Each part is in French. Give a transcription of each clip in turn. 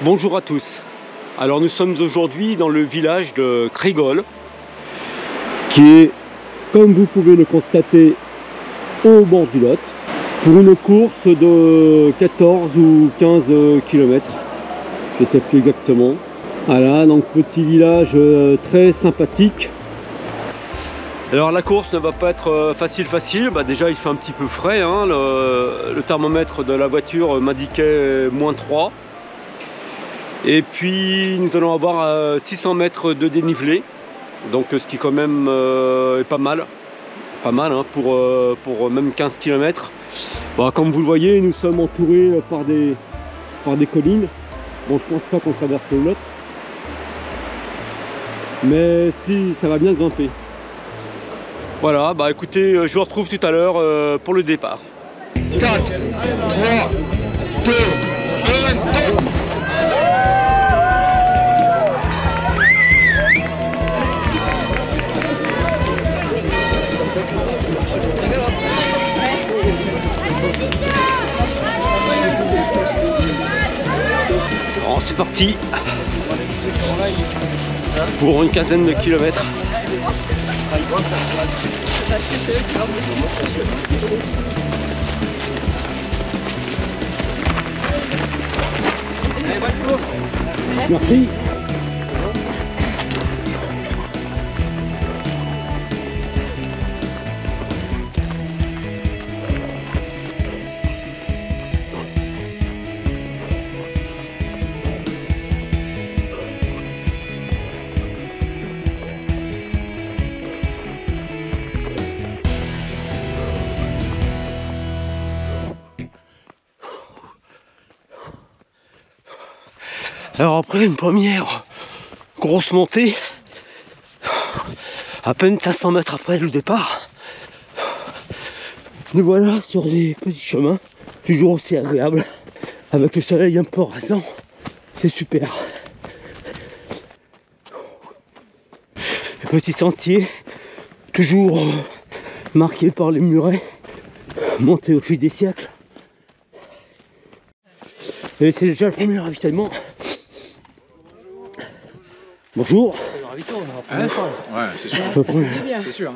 Bonjour à tous. Alors nous sommes aujourd'hui dans le village de Crégol, qui est, comme vous pouvez le constater, au bord du Lot, pour une course de 14 ou 15 km, je ne sais plus exactement. Voilà, donc petit village très sympathique. Alors la course ne va pas être facile. Déjà il fait un petit peu frais, hein. Le thermomètre de la voiture m'indiquait -3. Et puis nous allons avoir 600 mètres de dénivelé, donc ce qui quand même est pas mal hein, pour même 15 km. Bon, comme vous le voyez, nous sommes entourés par des collines. Bon, je pense pas qu'on traverse le Lot, mais si, ça va bien grimper. Voilà, bah écoutez, je vous retrouve tout à l'heure pour le départ. 4, 3, 2, 1, go! Bon, c'est parti pour une quinzaine de kilomètres. Merci. Alors après une première grosse montée, à peine 500 mètres après le départ, nous voilà sur des petits chemins, toujours aussi agréables, avec le soleil un peu rasant, c'est super. Les petits sentiers, toujours marqués par les murets, montés au fil des siècles. Et c'est déjà le premier ravitaillement. Bonjour. Hein, ouais, c'est sûr. C'est sûr.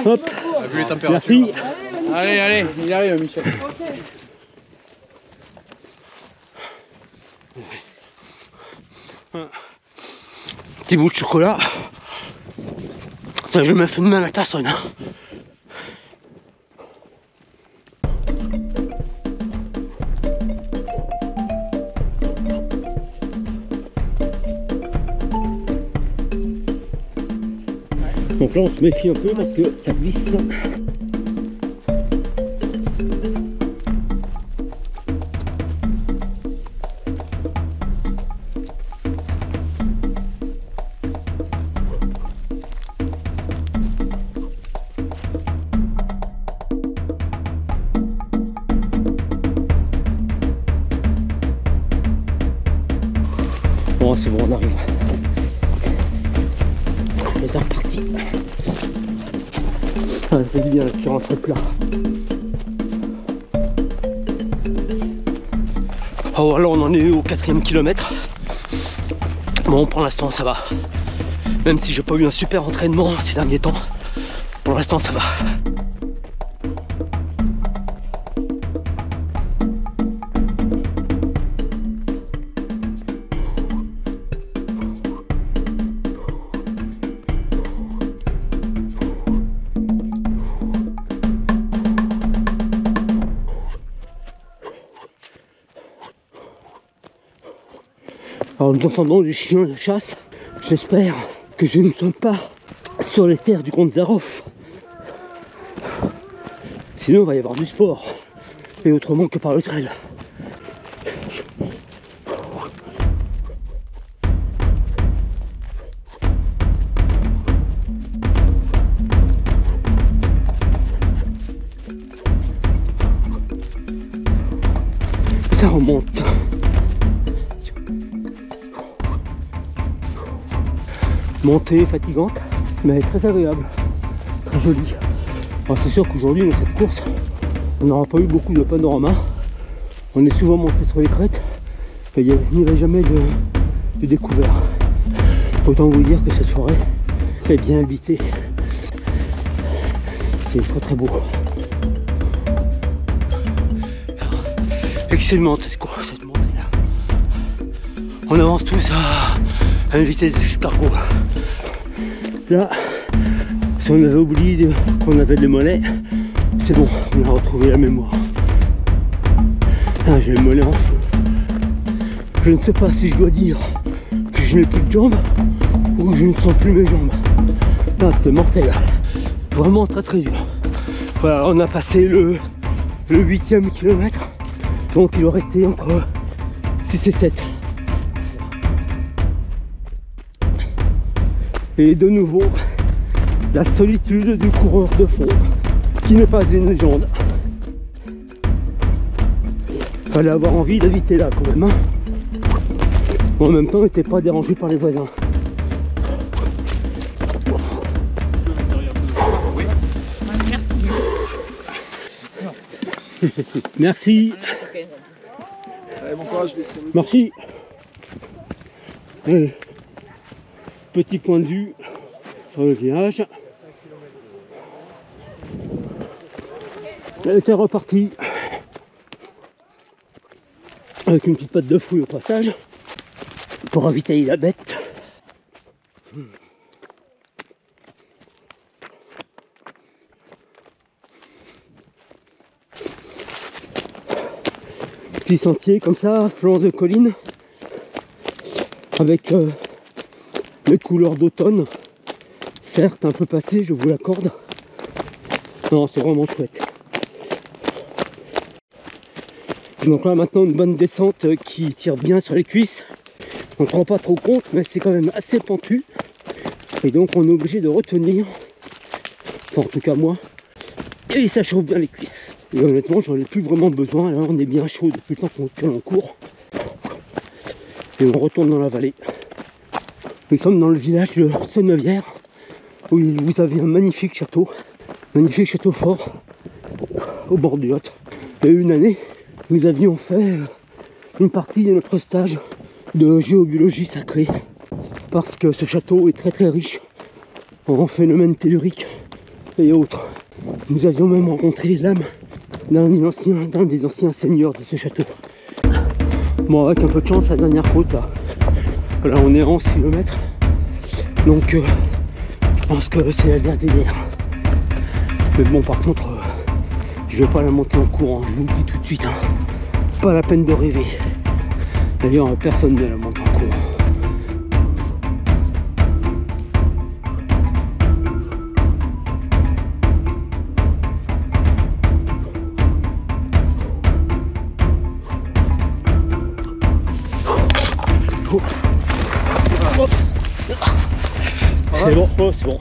Hop. On a vu les températures. Merci. Allez, il arrive, Michel. Petit bout de chocolat. Ça n'a jamais fait de mal à personne. Donc là on se méfie un peu parce que ça glisse. Bon, c'est bon, on arrive. Et c'est reparti. Ah, c'est bien, tu rentres plat. Oh, là on en est au 4e kilomètre. Bon, pour l'instant ça va. Même si j'ai pas eu un super entraînement ces derniers temps, pour l'instant ça va. Alors nous entendons des chiens de chasse. J'espère que je ne sommes pas sur les terres du comte Zaroff. Sinon il va y avoir du sport. Et autrement que par le trail. Ça remonte. Montée fatigante, mais très agréable, très jolie. C'est sûr qu'aujourd'hui dans cette course, on n'aura pas eu beaucoup de panorama. On est souvent monté sur les crêtes, il n'y avait jamais de découvert. Autant vous dire que cette forêt est bien habitée. C'est très très beau. Excellente cette course, cette montée là. On avance tous à une vitesse d'escargot. Là, si on avait oublié qu'on avait des mollets, c'est bon, on a retrouvé la mémoire. Ah, j'ai les mollets en feu. Je ne sais pas si je dois dire que je n'ai plus de jambes ou que je ne sens plus mes jambes. Ah, c'est mortel. Vraiment très très dur. Voilà, on a passé le 8e kilomètre. Donc il doit rester entre 6 et 7. Et de nouveau, la solitude du coureur de fond, qui n'est pas une légende. Fallait avoir envie d'habiter là quand même. Hein. En même temps, on n'était pas dérangé par les voisins. Oui. Merci. Allez, bon courage. Merci. Allez. Petit point de vue sur le village. Elle était repartie avec une petite patte de fouille au passage pour ravitailler la bête. Petit sentier comme ça, flanc de colline, avec les couleurs d'automne, certes un peu passées, je vous l'accorde. Non, c'est vraiment chouette. Donc là maintenant une bonne descente qui tire bien sur les cuisses. On ne se rend pas trop compte, mais c'est quand même assez pentu. Et donc on est obligé de retenir, enfin en tout cas moi, et ça chauffe bien les cuisses. Et honnêtement j'en ai plus vraiment besoin, là on est bien chaud depuis le temps qu'on court. Et on retourne dans la vallée. Nous sommes dans le village de Sennevière, où vous avez un magnifique château fort, au bord du Lot. Et une année, nous avions fait une partie de notre stage de géobiologie sacrée, parce que ce château est très très riche en phénomènes telluriques et autres. Nous avions même rencontré l'âme d'un des anciens seigneurs de ce château. Bon, avec un peu de chance, la dernière côte là, on est en 11 km, donc je pense que c'est la dernière. Mais bon, par contre, je vais pas la monter en courant, je vous le dis tout de suite, hein. Pas la peine de rêver. D'ailleurs, personne ne la monte en courant. C'est bon, oh, c'est bon.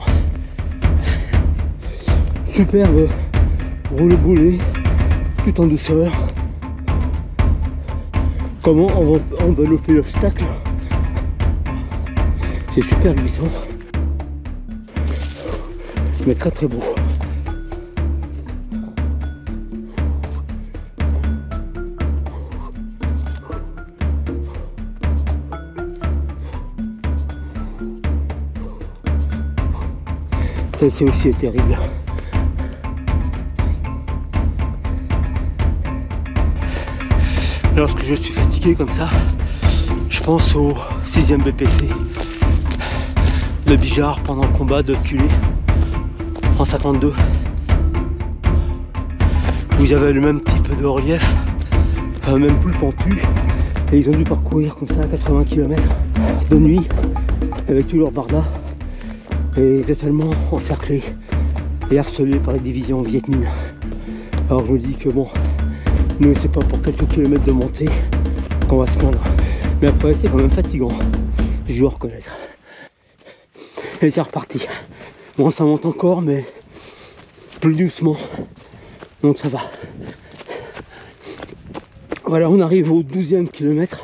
Superbe roule-boulet, tout en douceur. Comment on va envelopper l'obstacle? C'est super glissant, mais très très beau. Celle-ci aussi est terrible. Lorsque je suis fatigué comme ça, je pense au 6e BPC de Bijard pendant le combat de Tulé en 52. Vous avez le même type de relief, même plus pentu, et ils ont dû parcourir comme ça 80 km de nuit avec tout leur barda. Et totalement encerclé et harcelé par les divisions vietmines. Alors je me dis que bon, nous c'est pas pour quelques kilomètres de montée qu'on va se plaindre, mais après c'est quand même fatigant, je dois reconnaître. Et c'est reparti. Bon, ça monte encore, mais plus doucement, donc ça va. Voilà, on arrive au 12e kilomètre,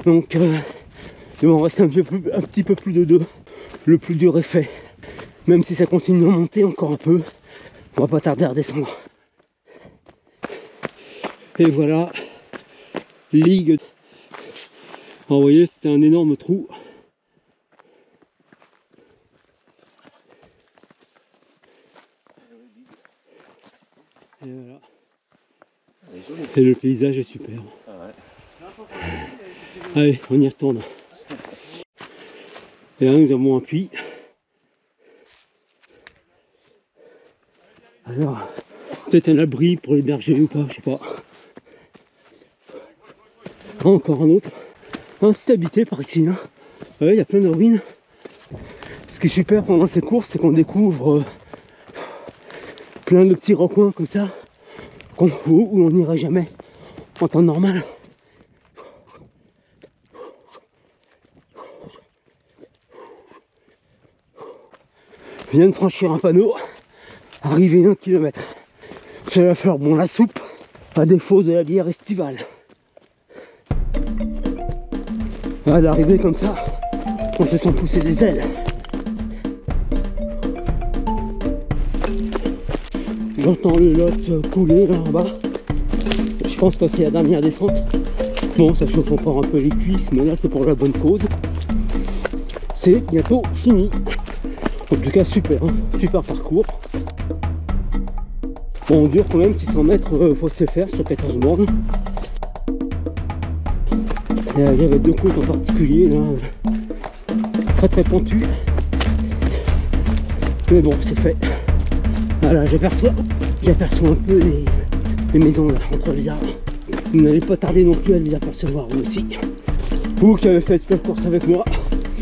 donc il m'en reste un petit peu plus de 2. Le plus dur est fait. Même si ça continue à monter encore un peu, on va pas tarder à redescendre. Et voilà, ligue Alors, vous voyez, c'était un énorme trou. Et voilà. Et le paysage est super. Allez, on y retourne. Et là, nous avons un puits. Alors, peut-être un abri pour les bergers ou pas, je sais pas. Ah, encore un autre. Ah, c'est habité par ici. Hein. Ouais, il y a plein de ruines. Ce qui est super pendant ces courses, c'est qu'on découvre plein de petits recoins comme ça, où on n'irait jamais en temps normal. Je viens de franchir un panneau, arrivé 1 km. Je vais faire bon la soupe, à défaut de la bière estivale. À l'arrivée comme ça, on se sent pousser des ailes. J'entends le Lot couler là-bas. Je pense que c'est la dernière descente. Bon, ça chauffe encore un peu les cuisses, mais là c'est pour la bonne cause. C'est bientôt fini. En tout cas, super, hein, super parcours. Bon, on dure quand même 600 mètres, faut se faire sur 14 bornes. Il y avait 2 côtes en particulier, là, très pentues. Mais bon, c'est fait. Voilà, j'aperçois un peu les maisons là, entre les arbres. Vous n'allez pas tarder non plus à les apercevoir vous aussi. Vous qui avez fait la course avec moi,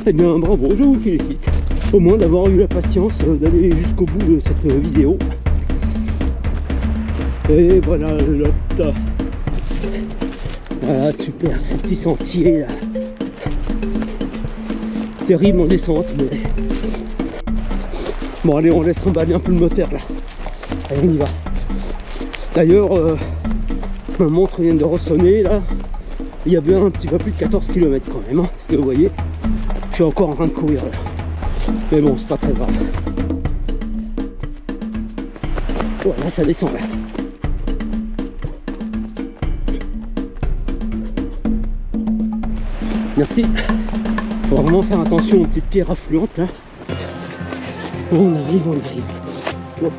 eh bien bravo, je vous félicite. Au moins d'avoir eu la patience d'aller jusqu'au bout de cette vidéo. Et voilà le Lot. Voilà, super, ce petit sentier là. Terrible en descente, mais... Bon allez, on laisse s'emballer un peu le moteur là. Allez, on y va. D'ailleurs, ma montre vient de ressonner là. Il y a bien un petit peu plus de 14 km quand même, hein, parce que vous voyez, je suis encore en train de courir là. Mais bon, c'est pas très grave. Voilà, ça descend là. Merci. Faut vraiment faire attention aux petites pierres affluentes là. On arrive. Oh.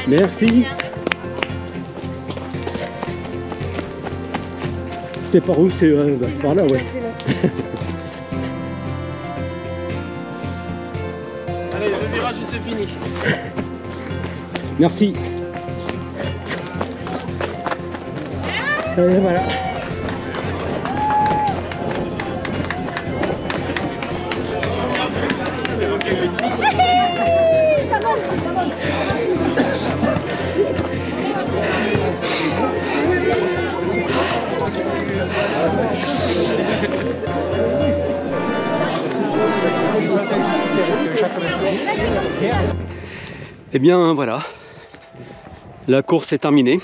Merci. C'est par où? C'est par là, ouais. Allez, le virage c'est fini. Merci. Et voilà. Et bien voilà, la course est terminée.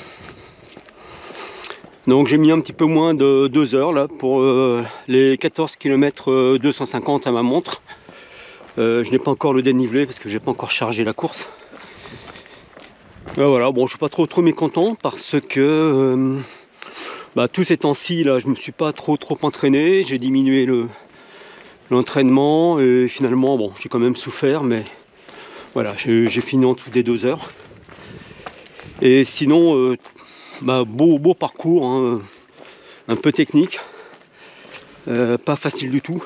Donc j'ai mis un petit peu moins de 2 heures là pour les 14 km 250 à ma montre. Je n'ai pas encore le dénivelé parce que j'ai pas encore chargé la course. Voilà, bon, je suis pas trop mécontent parce que tous ces temps-ci là, je me suis pas trop entraîné, j'ai diminué l'entraînement et finalement bon, j'ai quand même souffert, mais voilà, j'ai fini en dessous des 2 heures. Et sinon, beau parcours, hein, un peu technique, pas facile du tout,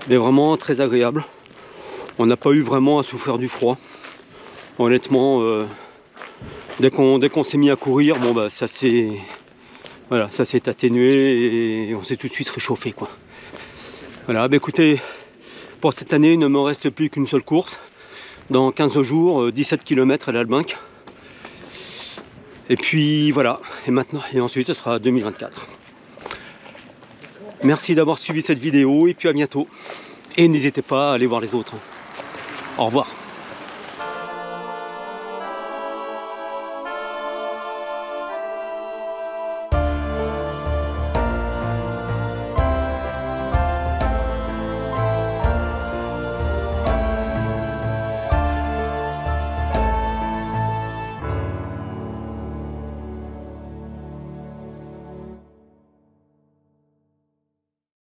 mais vraiment très agréable. On n'a pas eu vraiment à souffrir du froid. Honnêtement, dès qu'on s'est mis à courir, bon ça s'est atténué et on s'est tout de suite réchauffé quoi. Voilà, écoutez, pour cette année, il ne me reste plus qu'une seule course. Dans 15 jours, 17 km à l'Albinque. Et puis voilà, et ensuite ce sera 2024. Merci d'avoir suivi cette vidéo et puis à bientôt. Et n'hésitez pas à aller voir les autres. Au revoir.